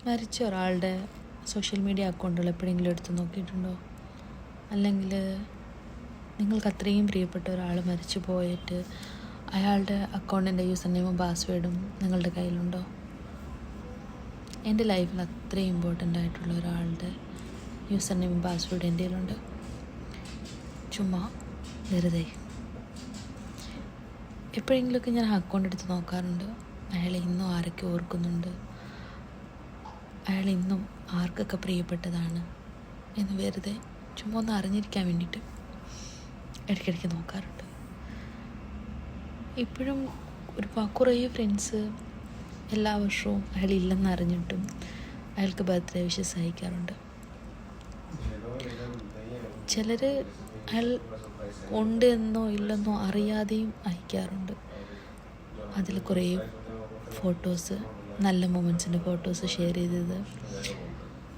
മരിച്ച ഒരാളുടെ social media അക്കൗണ്ടുകൾ എപ്പോഴെങ്കിലും എടുത്ത് നോക്കിയിട്ടുണ്ടോ? അല്ലെങ്കിൽ നിങ്ങൾക്ക് അത്രയും പ്രിയപ്പെട്ട ഒരാൾ മരിച്ചു പോയിട്ട് അയാളുടെ അക്കൗണ്ടിൻ്റെ യൂസർ നെയിമും പാസ്വേഡും നിങ്ങളുടെ കയ്യിലുണ്ടോ? എൻ്റെ ലൈഫിൽ അത്രയും ഇമ്പോർട്ടൻ്റ് ആയിട്ടുള്ള ഒരാളുടെ യൂസർ നെയിമും പാസ്വേഡും എൻ്റെ കയ്യിലുണ്ട്. ചുമ്മാ വെറുതെ എപ്പോഴെങ്കിലുമൊക്കെ ഞാൻ അക്കൗണ്ട് എടുത്ത് നോക്കാറുണ്ട്. അയാളെ ഇന്നും ആരൊക്കെ ഓർക്കുന്നുണ്ട്, അയാൾ ഇന്നും ആർക്കൊക്കെ പ്രിയപ്പെട്ടതാണ് എന്ന് വെറുതെ ചുമ്മാ ഒന്ന് അറിഞ്ഞിരിക്കാൻ വേണ്ടിയിട്ട് ഇടയ്ക്കിടയ്ക്ക് നോക്കാറുണ്ട്. ഇപ്പോഴും കുറേ ഫ്രണ്ട്സ് എല്ലാ വർഷവും അയാൾ ഇല്ലെന്ന് അറിഞ്ഞിട്ടും അയാൾക്ക് ബർത്ത്ഡേ വിഷസ് അയക്കാറുണ്ട്. ചിലർ അയാൾ ഉണ്ട് എന്നോ ഇല്ലെന്നോ അറിയാതെയും അയക്കാറുണ്ട്. അതിൽ കുറേ ഫോട്ടോസ്, നല്ല മൊമെൻറ്റ്സിൻ്റെ ഫോട്ടോസ് ഷെയർ ചെയ്തത്,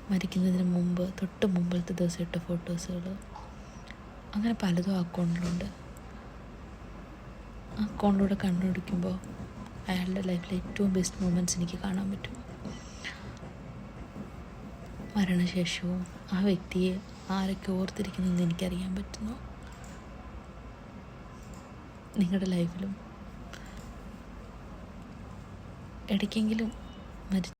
മരിക്കുന്നതിന് മുമ്പ് തൊട്ട് മുമ്പത്തെ ദിവസം ഇട്ട ഫോട്ടോസുകൾ, അങ്ങനെ പലതും അക്കൗണ്ടിലുണ്ട്. അക്കൗണ്ടിലൂടെ കണ്ണോടിക്കുമ്പോൾ അയാളുടെ ലൈഫിലെ ഏറ്റവും ബെസ്റ്റ് മൊമെൻറ്റ്സ് എനിക്ക് കാണാൻ പറ്റും. മരണശേഷവും ആ വ്യക്തിയെ ആരൊക്കെ ഓർത്തിരിക്കുന്നതെന്ന് എനിക്കറിയാൻ പറ്റുന്നു. നിങ്ങളുടെ ലൈഫിലും ഇടയ്ക്കെങ്കിലും